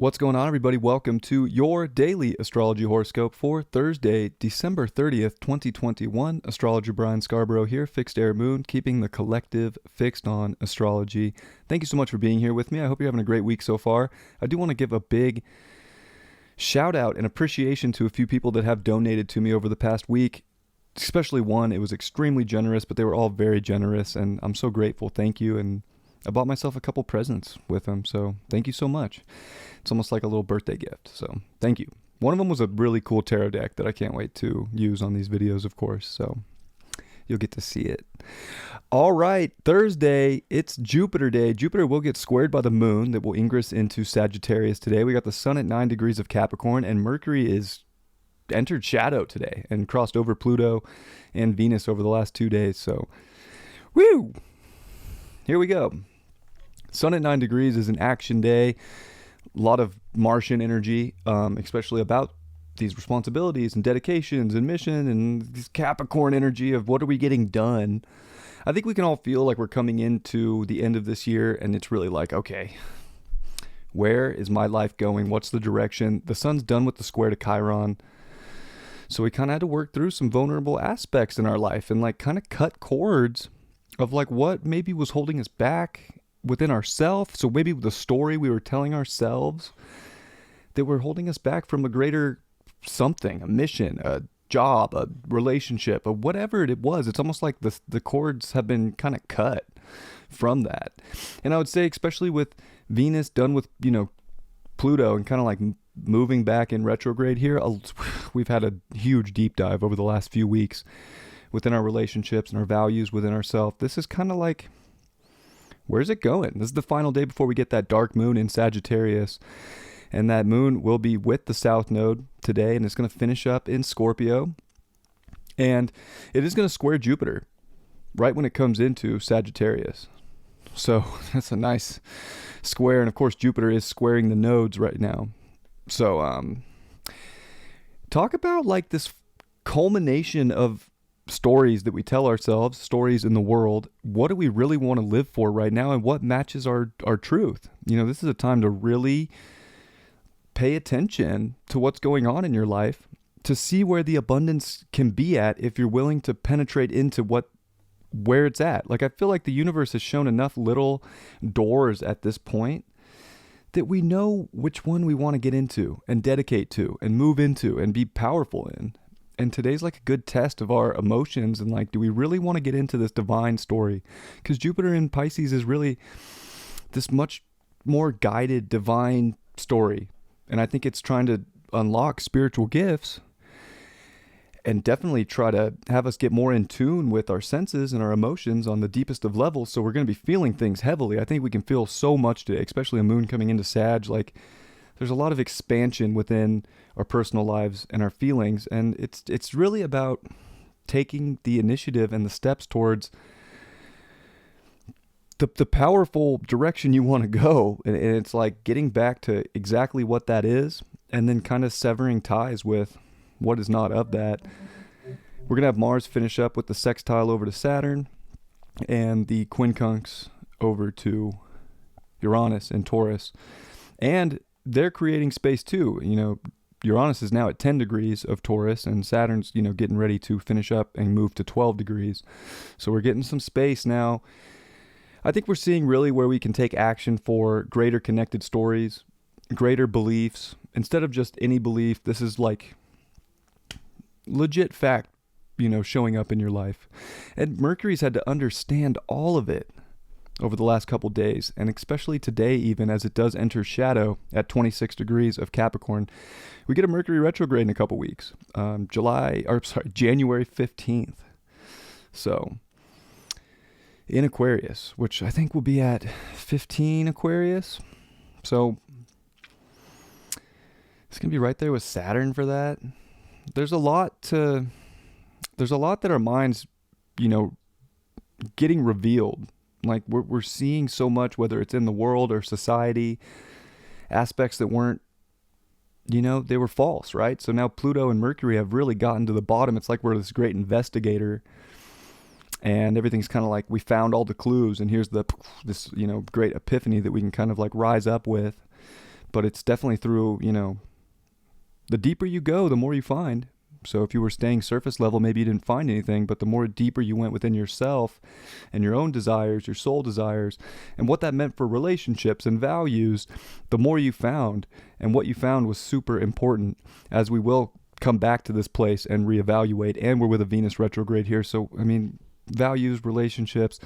What's going on, everybody? Welcome to your daily astrology horoscope for Thursday, December 30th, 2021. Astrologer Brian Scarborough here, Fixed Air Moon, keeping the collective fixed on astrology. Thank you so much for being here with me. I hope you're having a great week so far. I do want to give a big shout out and appreciation to a few people that have donated to me over the past week. Especially one, it was extremely generous, but they were all very generous, and I'm so grateful. Thank you. And I bought myself a couple presents with them, so thank you so much. It's almost like a little birthday gift, so thank you. One of them was a really cool tarot deck that I can't wait to use on these videos, of course, so you'll get to see it. All right, Thursday, it's Jupiter Day. Jupiter will get squared by the moon that will ingress into Sagittarius today. We got the sun at 9 degrees of Capricorn, and Mercury is entered shadow today and crossed over Pluto and Venus over the last 2 days, so woo! Here we go. Sun at 9 degrees is an action day. A lot of Martian energy, especially about these responsibilities and dedications and mission and this Capricorn energy of what are we getting done. I think we can all feel like we're coming into the end of this year and it's really like, okay, where is my life going? What's the direction? The sun's done with the square to Chiron. So we kind of had to work through some vulnerable aspects in our life and like kind of cut cords of like what maybe was holding us back within ourselves. So maybe the story we were telling ourselves that were holding us back from a greater something, a mission, a job, a relationship, or whatever it was. It's almost like the cords have been kind of cut from that. And I would say, especially with Venus done with, Pluto and kind of like moving back in retrograde here, we've had a huge deep dive over the last few weeks within our relationships and our values within ourselves. This is kind of like, where's it going? This is the final day before we get that dark moon in Sagittarius. And that moon will be with the south node today, and it's going to finish up in Scorpio. And it is going to square Jupiter right when it comes into Sagittarius. So that's a nice square. And of course, Jupiter is squaring the nodes right now. So talk about like this culmination of stories that we tell ourselves, stories in the world. What do we really want to live for right now, and what matches our truth? This is a time to really pay attention to what's going on in your life, to see where the abundance can be at if you're willing to penetrate into where it's at. Like, I feel like the universe has shown enough little doors at this point that we know which one we want to get into and dedicate to and move into and be powerful in. And today's like a good test of our emotions and like, do we really want to get into this divine story? Because Jupiter in Pisces is really this much more guided divine story. And I think it's trying to unlock spiritual gifts and definitely try to have us get more in tune with our senses and our emotions on the deepest of levels. So we're going to be feeling things heavily. I think we can feel so much today, especially a moon coming into Sag. Like, there's a lot of expansion within our personal lives and our feelings, and it's really about taking the initiative and the steps towards the powerful direction you want to go. And it's like getting back to exactly what that is, and then kind of severing ties with what is not of that. We're going to have Mars finish up with the sextile over to Saturn and the quincunx over to Uranus and Taurus. And they're creating space too. Uranus is now at 10 degrees of Taurus, and Saturn's, getting ready to finish up and move to 12 degrees. So we're getting some space now. I think we're seeing really where we can take action for greater connected stories, greater beliefs. Instead of just any belief, this is like legit fact, showing up in your life. And Mercury's had to understand all of it over the last couple days, and especially today, even as it does enter shadow at 26 degrees of Capricorn. We get a Mercury retrograde in a couple weeks, January 15th. So in Aquarius, which I think will be at 15 Aquarius. So it's going to be right there with Saturn for that. There's a lot that our minds, getting revealed. Like we're seeing so much, whether it's in the world or society, aspects that weren't, they were false, right? So now Pluto and Mercury have really gotten to the bottom. It's like we're this great investigator, and everything's kind of like we found all the clues, and here's this great epiphany that we can kind of like rise up with, But it's definitely through, the deeper you go, the more you find. So if you were staying surface level, maybe you didn't find anything, but the more deeper you went within yourself and your own desires, your soul desires, and what that meant for relationships and values, the more you found. And what you found was super important, as we will come back to this place and reevaluate. And we're with a Venus retrograde here. So, values, relationships,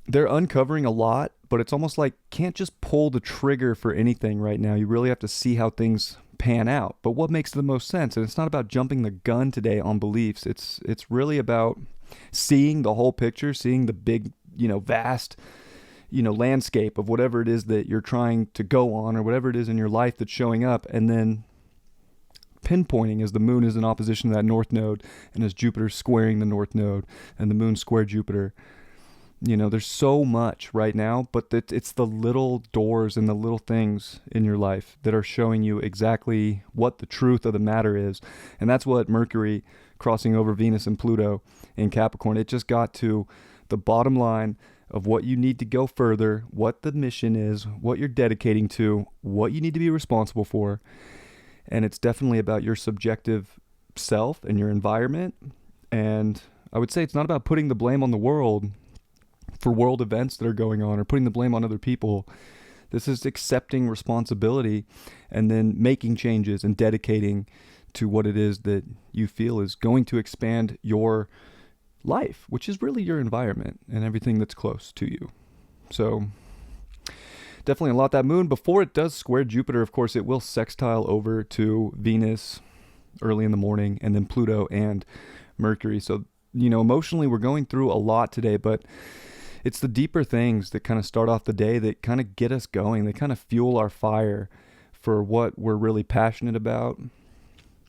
they're uncovering a lot, but it's almost like can't just pull the trigger for anything right now. You really have to see how things pan out. But what makes the most sense? And it's not about jumping the gun today on beliefs. It's really about seeing the whole picture, seeing the big, vast, landscape of whatever it is that you're trying to go on, or whatever it is in your life that's showing up, and then pinpointing as the moon is in opposition to that north node, and as Jupiter squaring the north node and the moon square Jupiter. There's so much right now, but it's the little doors and the little things in your life that are showing you exactly what the truth of the matter is. And that's what Mercury crossing over Venus and Pluto in Capricorn, it just got to the bottom line of what you need to go further, what the mission is, what you're dedicating to, what you need to be responsible for. And it's definitely about your subjective self and your environment. And I would say it's not about putting the blame on the world for world events that are going on, or putting the blame on other people. This is accepting responsibility and then making changes and dedicating to what it is that you feel is going to expand your life, which is really your environment and everything that's close to you. So definitely a lot. That moon, before it does square Jupiter, of course, it will sextile over to Venus early in the morning, and then Pluto and Mercury. So, emotionally we're going through a lot today, but it's the deeper things that kind of start off the day that kind of get us going. They kind of fuel our fire for what we're really passionate about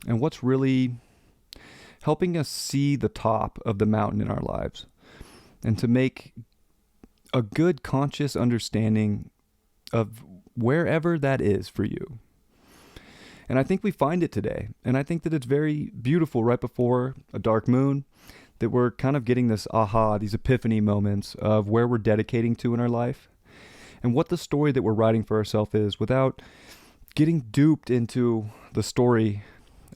and what's really helping us see the top of the mountain in our lives, and to make a good conscious understanding of wherever that is for you. And I think we find it today. And I think that it's very beautiful right before a dark moon, that we're kind of getting this these epiphany moments of where we're dedicating to in our life and what the story that we're writing for ourselves is, without getting duped into the story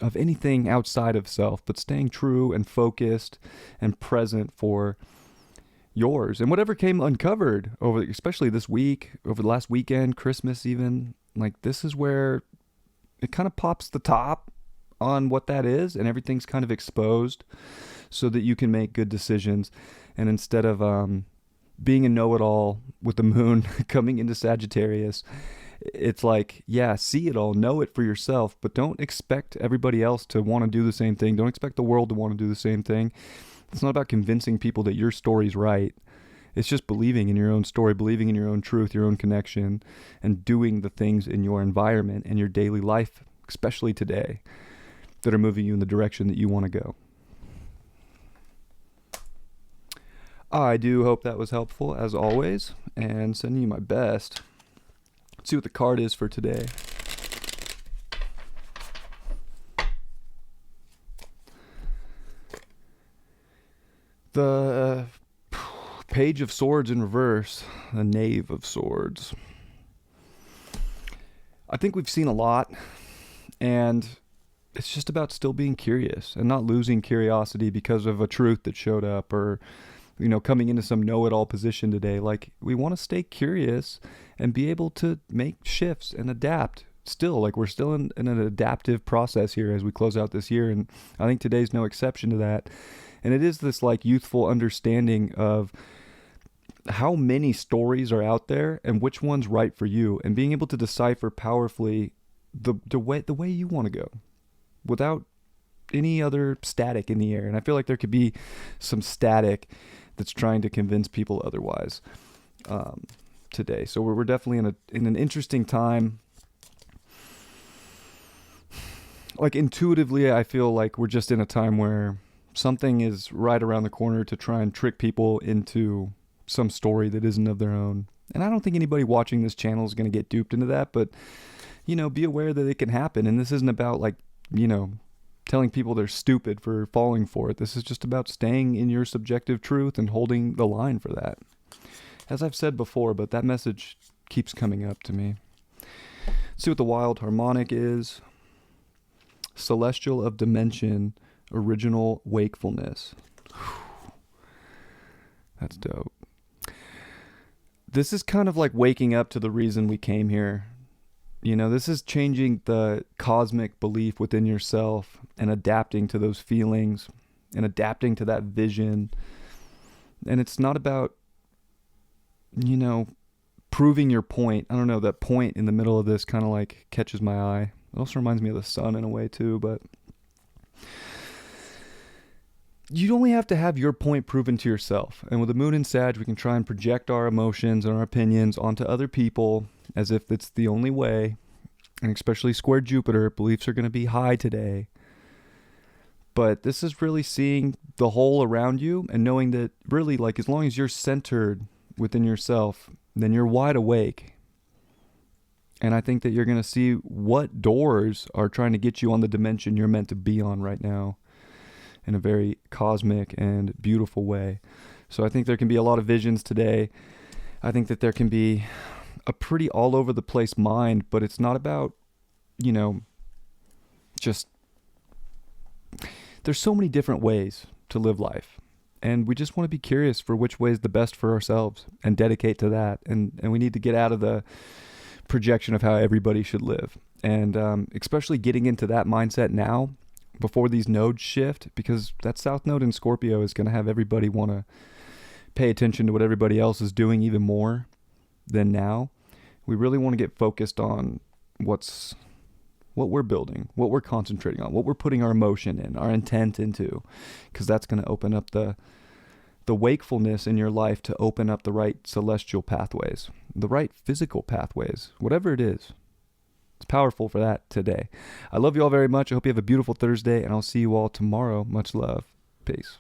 of anything outside of self, but staying true and focused and present for yours. And whatever came uncovered over, especially this week, over the last weekend, Christmas even, like this is where it kind of pops the top on what that is, and everything's kind of exposed so that you can make good decisions. And instead of being a know-it-all with the moon coming into Sagittarius, it's like, see it all, know it for yourself, but don't expect everybody else to want to do the same thing. Don't expect the world to want to do the same thing. It's not about convincing people that your story's right. It's just believing in your own story, believing in your own truth, your own connection, and doing the things in your environment and your daily life, especially today, that are moving you in the direction that you want to go. I do hope that was helpful, as always, and sending you my best. Let's see what the card is for today. The Page of Swords in reverse, the Knave of Swords. I think we've seen a lot, and it's just about still being curious and not losing curiosity because of a truth that showed up, or coming into some know-it-all position today. Like, we want to stay curious and be able to make shifts and adapt. Still, like, we're still in an adaptive process here as we close out this year, and I think today's no exception to that. And it is this like youthful understanding of how many stories are out there and which one's right for you, and being able to decipher powerfully the way you want to go without any other static in the air. And I feel like there could be some static that's trying to convince people otherwise today. So we're definitely in an interesting time. Like, intuitively, I feel like we're just in a time where something is right around the corner to try and trick people into some story that isn't of their own. And I don't think anybody watching this channel is going to get duped into that, but, be aware that it can happen. And this isn't about telling people they're stupid for falling for it. This is just about staying in your subjective truth and holding the line for that. As I've said before, but that message keeps coming up to me. See what the wild harmonic is. Celestial of dimension, original wakefulness. That's dope. This is kind of like waking up to the reason we came here. You know, this is changing the cosmic belief within yourself and adapting to those feelings and adapting to that vision. And it's not about, you know, proving your point. I don't know, that point in the middle of this kind of like catches my eye. It also reminds me of the sun in a way too, but you only have to have your point proven to yourself. And with the moon in Sag, we can try and project our emotions and our opinions onto other people as if it's the only way. And especially square Jupiter, beliefs are going to be high today. But this is really seeing the whole around you and knowing that really, like, as long as you're centered within yourself, then you're wide awake. And I think that you're going to see what doors are trying to get you on the dimension you're meant to be on right now in a very cosmic and beautiful way. So I think there can be a lot of visions today. I think that there can be a pretty all over the place mind, but it's not about, you know, just, there's so many different ways to live life. And we just want to be curious for which way is the best for ourselves and dedicate to that. And we need to get out of the projection of how everybody should live. And especially getting into that mindset now before these nodes shift, because that South Node in Scorpio is going to have everybody want to pay attention to what everybody else is doing even more than now. We really want to get focused on what we're building, what we're concentrating on, what we're putting our emotion in, our intent into, because that's going to open up the wakefulness in your life to open up the right celestial pathways, the right physical pathways, whatever it is. It's powerful for that today. I love you all very much. I hope you have a beautiful Thursday, and I'll see you all tomorrow. Much love. Peace.